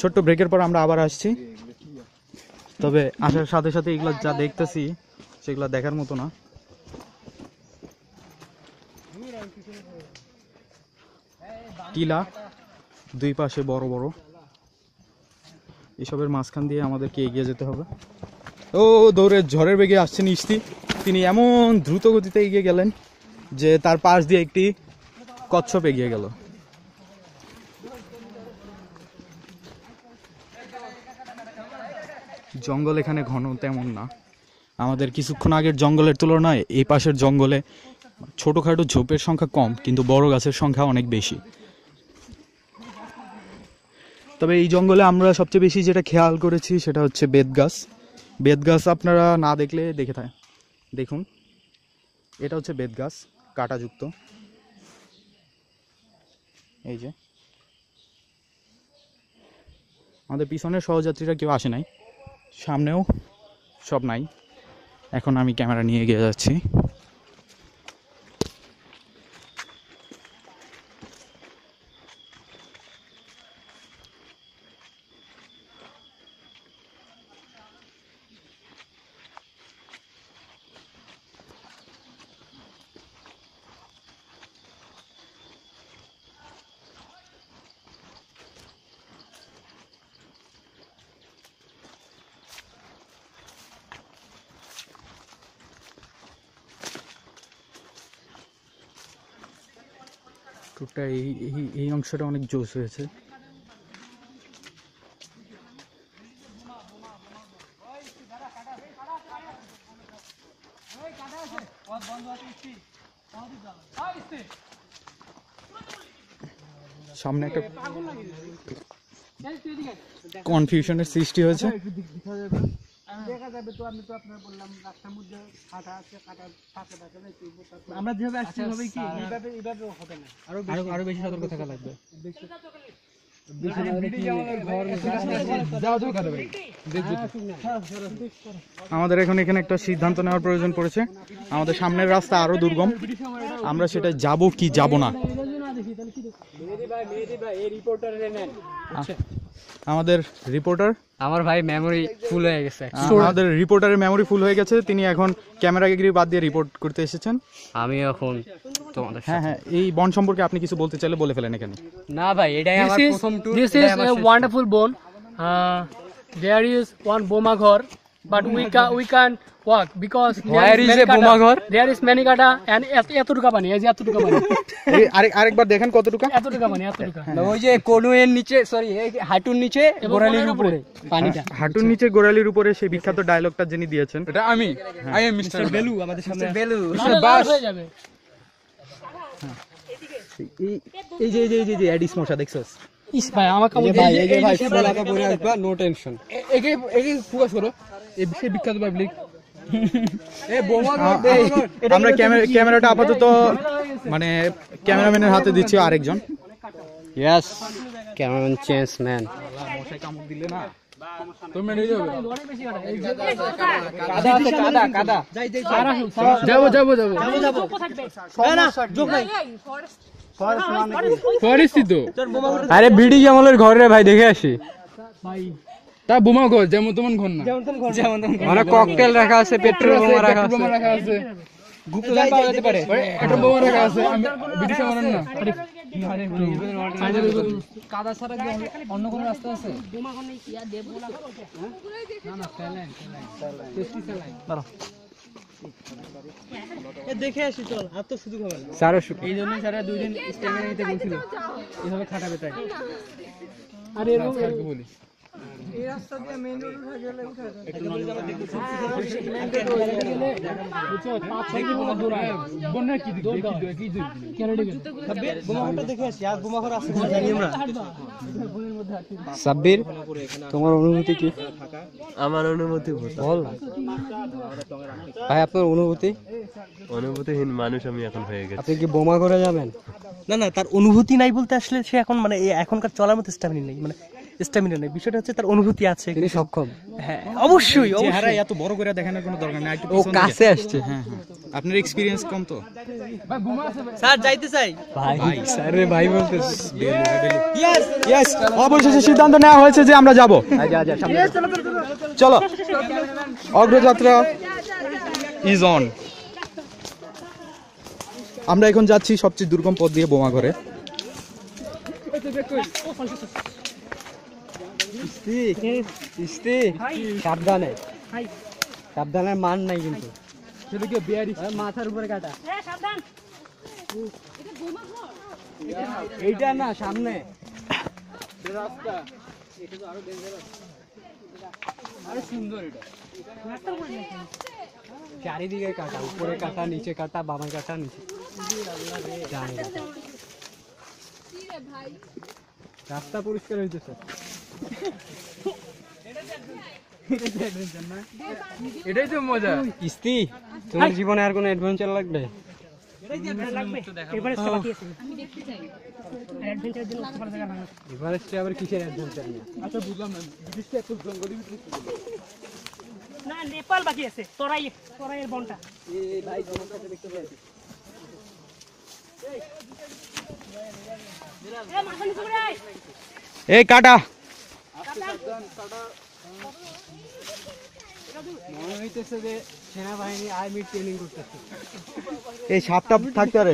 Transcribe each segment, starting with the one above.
ছোট্ট ব্রেকের পর আমরা আবার আসছি। তবে আসার সাথে সাথে এগুলো যা দেখতেছি সেগুলো দেখার মতো না। টিলা দুই পাশে বড় বড়, এসবের মাঝখান দিয়ে আমাদেরকে এগিয়ে যেতে হবে। ও দৌড়ে ঝড়ের বেগে আসছেন ইস্তি, তিনি এমন দ্রুত গতিতে এগিয়ে গেলেন যে তার পাশ দিয়ে একটি কচ্ছপ এগিয়ে গেল। জঙ্গল এখানে ঘন তেমন না, আমাদের কিছুক্ষণ আগের জঙ্গলের তুলনায় এই পাশের জঙ্গলে ছোটখাটো ঝোপের সংখ্যা কম, কিন্তু বড় গাছের সংখ্যা অনেক বেশি। তবে এই জঙ্গলে আমরা সবচেয়ে বেশি যেটা খেয়াল করেছি সেটা হচ্ছে বেত গাছ। বেত গাছ আপনারা না দেখলে দেখুন, এটা হচ্ছে বেত গাছ, কাঁটাযুক্ত। এই যে আমাদের পিছনের সহযাত্রীরা কেউ আসে নাই, সামনেও সব নাই। এখন আমি ক্যামেরা নিয়ে এগিয়ে যাচ্ছি। টুকটা এই অংশটা অনেক জোশ হয়েছে। সামনে একটা কনফিউশনের সৃষ্টি হয়েছে। আমরা যেভাবে আসছি হবে কি এইভাবে হবে না, আরো বেশি সতর্ক থাকা লাগবে। আমাদের এখন এখানে একটা সিদ্ধান্ত নেওয়ার প্রয়োজন পড়েছে। আমাদের সামনের রাস্তা আরো দুর্গম, আমরা সেটা যাব কি যাব না। আমাদের রিপোর্টার, আমার ভাই মেমোরি ফুল হয়ে গেছে। আমাদের রিপোর্টারের মেমোরি ফুল হয়ে গেছে, তিনি এখন ক্যামেরাগিরি বাদ দিয়ে রিপোর্ট করতে এসেছেন। আমি এখন তোমাদের হ্যাঁ হ্যাঁ, এই বন সম্পর্কে আপনি কিছু বলতে চাইলে বলে ফেলেন এখানে। না ভাই, এটাই আমার প্রথম tour. This is a wonderful bone. There is one Boma Ghor, but we can't walk because Where is a Boma Ghor? There is many kata and এতটুকা পানি, এই যে এতটুকা পানি, আরেকবার দেখেন কতটুকু এতটুকা পানি, এতটুকা। ওই যে কোনুয়ের নিচে, সরি হাঁটুর নিচে গোড়ালির উপরে পানিটা, হাঁটুর নিচে গোড়ালির উপরে সেই বিখ্যাত ডায়লগটা যিনি দিয়েছেন, এটা আমি আই এম মিস্টার বেলু। আমাদের সামনে বেলু বাস হয়ে যাবে। এই যে এডিস মশা দেখছস? ইস ভাই আমার কামড় ভাই, এই যে ভাই ফোলাকা পরে আসবা, নো টেনশন। একে ফোকাস করো, এই সেই বিখ্যাত পাবলিক। আমরা ক্যামেরাটা আপাতত মানে ক্যামেরাম্যানের হাতে দিচ্ছি আরেকজন। Yes, cameraman change man. মশাই কামড় দিলে না তো মেনে যাবে। কাদা যাবো আরে বিডি জামালের ঘরে ভাই দেখে আসি। তা বোমা ঘর যেমন তেমন ঘর না, মানে ককটেল রাখা আছে, পেট্রোল বোমা রাখা আছে, গুপ্ত জাল পাওয়া যেতে পারে, একটা বোমা রাখা আছে। আমি বিডি জামালের না। কাদা ছাড়া কি অন্য কোনো রাস্তা আছে? দেখে আসি চল, আর তো শুধু খাবে না। এই জন্য সারা 2 দিন স্ট্যামিনা নিতে বলছিল, এভাবে খাটাবে তাই। আরে স্যারকে বলি এই রাস্তা দিয়ে মেইন রোড উঠে গেলে একটু নলে যাবে, দেখো বুঝছো 5-6 কিলোমিটার দূর আছে। বন্যা কি দিক কি ক্যারেডে গেল বোমাঘরটা দেখে আসি, আর বোমাঘর আছে না জানি আমরা। সাব্বির, তোমার অনুভূতি কি? আমার অনুভূতি বল ভাই, আপনার অনুভূতি? অনুভূতিহীন মানুষ আমি এখন হয়ে গেছি। আপনি কি বোমা করে যাবেন? না, তার অনুভূতি নাই বলতে আসলে সে এখন মানে এখনকার চলার মতো স্ট্যামিনা নেই, মানে স্ট্যামিনা নেই, বিষয়টা হচ্ছে তার অনুভূতি আছে, তিনি সক্ষম। হ্যাঁ অবশ্যই চেহারা এত বড় করে দেখানোর কোনো দরকার নেই, একটু ও পিছন দিকে। কাছে আসছে। হ্যাঁ হ্যাঁ, আপনার এক্সপিরিয়েন্স কম তো। স্যার যাইতে চাই ভাই স্যার রে ভাই বলতেছে। ইয়েস, অবশেষে সিদ্ধান্ত নেওয়া হয়েছে যে আমরা যাব। চলো, অগ্রযাত্রা ইজ অন। আমরা এখন যাচ্ছি সবচেয়ে দুর্গম পথ দিয়ে বোমাঘরে। সাবধানে, সাবধানের মান নাই কিন্তু। মাথার উপরে কাটা, এইটা না সামনে আরে সুন্দর এটা। চারিদিকে কাটা, উপরে কাটা, নিচে কাটা, বামে কাটা, নিচে ডানে কাটা। রাস্তা পরিষ্কার হইতেছে। এটাই তো মজা। কিস্তি, তোমার জীবনে আর কোনো অ্যাডভেঞ্চার লাগবে? এভারেস্টে আবার কিসের অ্যাডভেঞ্চার নিয়ে? আচ্ছা বুঝলাম না, জিনিসটা এত জঙ্গলের ভিতরে কি বলে? না নেপাল বাকি আছে, তরাইয়ের বনটা। এই কাটা, মনে হইতেছে যে সেনাবাহিনী আর্মি ট্রেনিং করতেছে। এই সাপটা থাকতে পারে,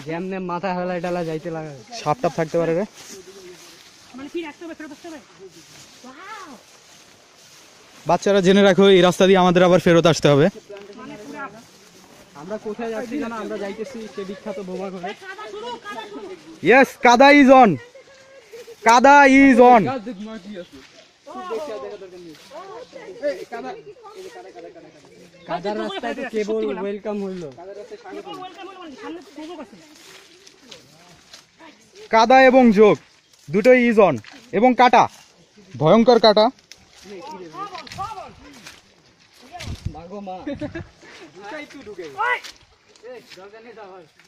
যেমনে মাথা হেলায় ডালা যাইতে লাগা। সাপটা থাকতে পারে রে। বাচ্চারা জেনে রাখো, এই রাস্তা দিয়ে আমাদের আবার ফেরত আসতে হবে। আমরা কোথায় যাচ্ছি জানো? আমরা যাইতেছি সে বিখ্যাত বোমা ঘরে। ইয়েস, কাদা ইজ অন, কাদা ইজ অন। কাদার রাস্তায় তো কেবল ওয়েলকাম হইলো। কাদা এবং যোগ দুটোই ইজ অন, এবং কাটা, ভয়ঙ্কর কাটা।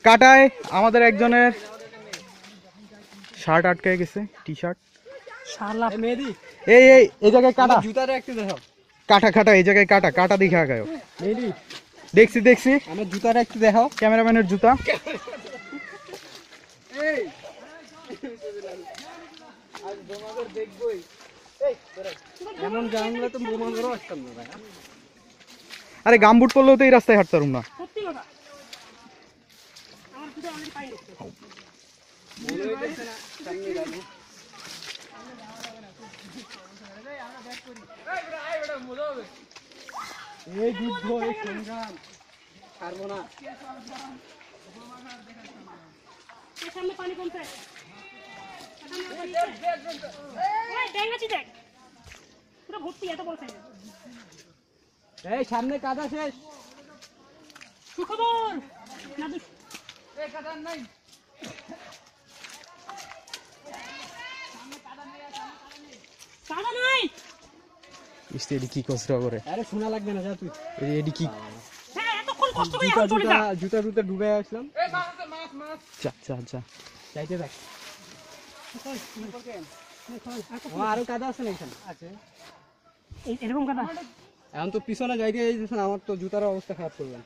কাটায় আমাদের একজনের শার্ট আটকে গেছে, টি শার্ট। এই এই এই জায়গায় কাটা, জুতাটা একটু দেখো। কাটা কাটা, এই জায়গায় কাটা, কাটা দেখে আগায়। মেহেদি, দেখছি দেখছি, আমার জুতাটা একটু দেখো। ক্যামেরাম্যানের জুতা। এমন জানলে তো বোমা ঘরও আসতাম না ভাই। আরে গামবুট পরলেও তো এই রাস্তায় হাঁটতে পারুম না। এই যুদ্ধ, এই সংগ্রাম ছাড়বো না। এই সামনে কাদা শেষ। সুখবর এডি কি কসরা করে, আরে শোনা লাগবে না, যা তুই। এডি কি জুতা জুতা ডুবে আসলাম। যা যা যা, চাইতে থাক। আরো কাদা আছে না এখানে? আছে এরকম কথা। এখন তো পিছনে যাইতে যাইতেছেন, আমার তো জুতার অবস্থা খারাপ করবেন।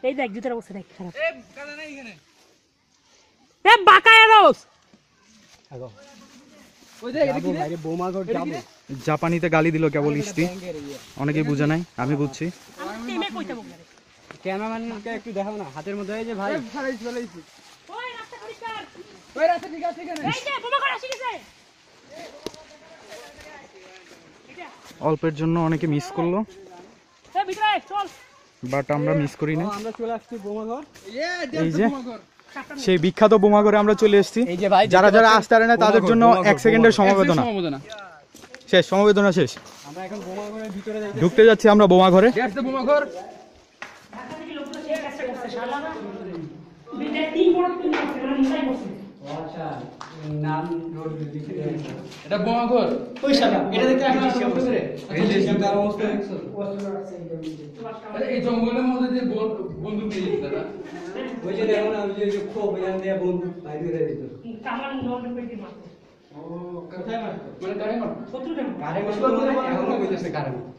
এই দেখ জুতার অবস্থা দেখ খারাপ। এ বাকায়ারোস আগো ওই যে এদিকে বাইরে বোমা ঘর যাবো। জাপানিতে গালি দিল কেবল ইস্তি, অনেকেই বুঝে নাই, আমি বুঝছি। টিমে কইতে বল ক্যামেরাম্যানকে একটু দেখাও না, হাতের মধ্যে এই যে ভাই ফেলাইছি। ওই রাস্তা পরিষ্কার, ওই রাস্তা ঠিক আছে এখানে। এই যে বোমা করে আসি গেছে। অল্পের জন্য অনেকে মিস করলো, এ ভিতরে চল। বাট আমরা মিস করি না। আমরা চলে আসছি বোমা ঘর। এই যে সেই বিখ্যাত বোমাঘরে আমরা চলে এসেছি। এই যে ভাই যারা যারা আসতে পারে না তাদের জন্য 1 সেকেন্ডের সমবেদনা শেষ, সমবেদনা শেষ। আমরা এখন বোমা ঘরের ভিতরে যাই। ঢুকতে যাচ্ছি আমরা বোমা ঘরে। বোমা ঘর এটা বোমা ঘর। ওই শালা এটা দেখতে আসলে আরে এই জঙ্গলের মধ্যে যে বন্দুক নিয়ে যেত তারা। ওই যে দেখো না ওই যে খোপ এখান দিয়ে বন্ধু বাইরে করে দিত। ও কোথায় মারতো? মানে কারে মারতো? কারে মারতো না এখনো কইতেছে কারে মারতো।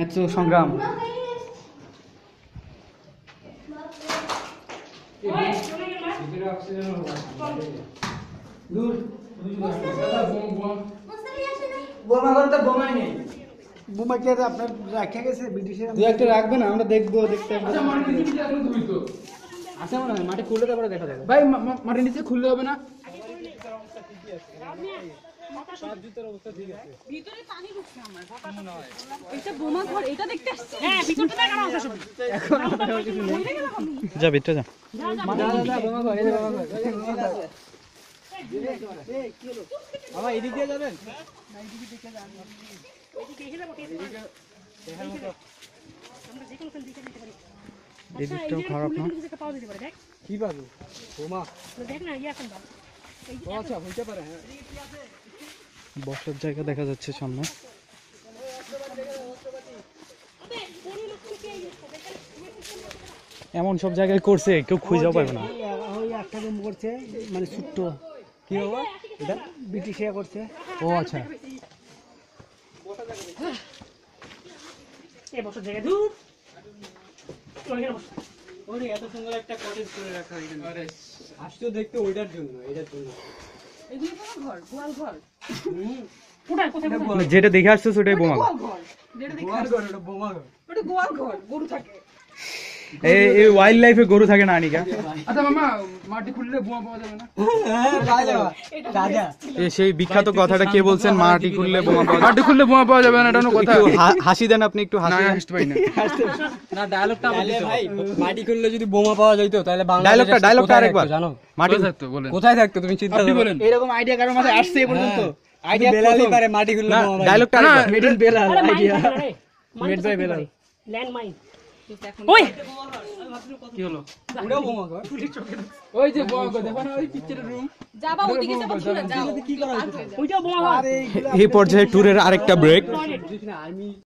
এত সংগ্রাম দূর দাদা বোমা বোমা করতে বোমাই নেই। বোমা কি আর আপনার রাখা গেছে ব্রিটিশের তুই একটা রাখবে না আমরা দেখবো দেখতে আচ্ছা মাটির নিচে এখন তুমি তো আছে মনে হয় মাটি খুললে তারপরে দেখা যাবে ভাই মাটির নিচে খুললে হবে না? ভিতরে পানি ঢুকছে আমার এটা বোমা ঘর এটা দেখতে আসছে হ্যাঁ ভিতরটা দেখানো আছে সব যা ভিতরে যা। বোমা ঘর এই যে বোমা ঘর বাবা এদিক দিয়ে যাবেন এদিকটাও খারাপ না। কি পাবো বোমা দেখ না ইয়া এখন আচ্ছা হইতে পারে হ্যাঁ বসার জায়গা দেখা যাচ্ছে সামনে। এমন সব জায়গায় করছে কেউ খুঁজেও পাবে না। ওই একটা রুম করছে মানে ছোট্ট কি বাবা এটা ব্রিটিশরা করছে ও আচ্ছা এই বছর জায়গা দূর ওরে এত সুন্দর একটা কটেজ করে রাখা এখানে। আরে আসতো দেখতে ওইটার জন্য এটার জন্য। এই দুই বোমা ঘর গোয়াল ঘর কোথায় মানে যেটা দেখে আসছো সেটাই বোমা। ঘর যেটা দেখি বোমা ঘর ওটা বোমা ঘর। ওটা গোয়াল ঘর গরু থাকে এই ওয়াইল্ড লাইফে গরু থাকে না আনিকা। আচ্ছা মামা মাটি খুললে বোমা পাওয়া যাবে না? রাজা সেই বিখ্যাত কথাটা কে বলছেন, মাটি খুললে বোমা পাওয়া যায়। মাটি খুললে বোমা পাওয়া যাবে না, এটা কোনো কথা? একটু হাসি দেন আপনি, একটু না হাসি দেন। হাসতে পারি না। না ডায়লগটা বলতে ভাই মাটি করলে যদি বোমা পাওয়া যাইতো তাহলে ডায়লগটা আরেকবার। মাটি কোথায় থাকতো বলেন? কোথায় থাকতো তুমি চিন্তা আপনি করো। বলেন। এরকম আইডিয়া কারোর মাথায় আসছে এ পর্যন্ত আইডিয়া বেলালই পারে মাটি করলে না, বোমা ডায়লগটা না, আরেকবার। Made in Belal idea made by Belal landmine ওই কি হলো ওটাও বোমা ঘর। ওই যে বোমা ঘর, দেখো না ওই পিকচারের রুম। যাবা ওদিকে যাবা চলে যাও কি করা হইতো? ওইটা বোমা ঘর এই পর্যায়ে ট্যুরের আরেকটা ব্রেক। আর্মি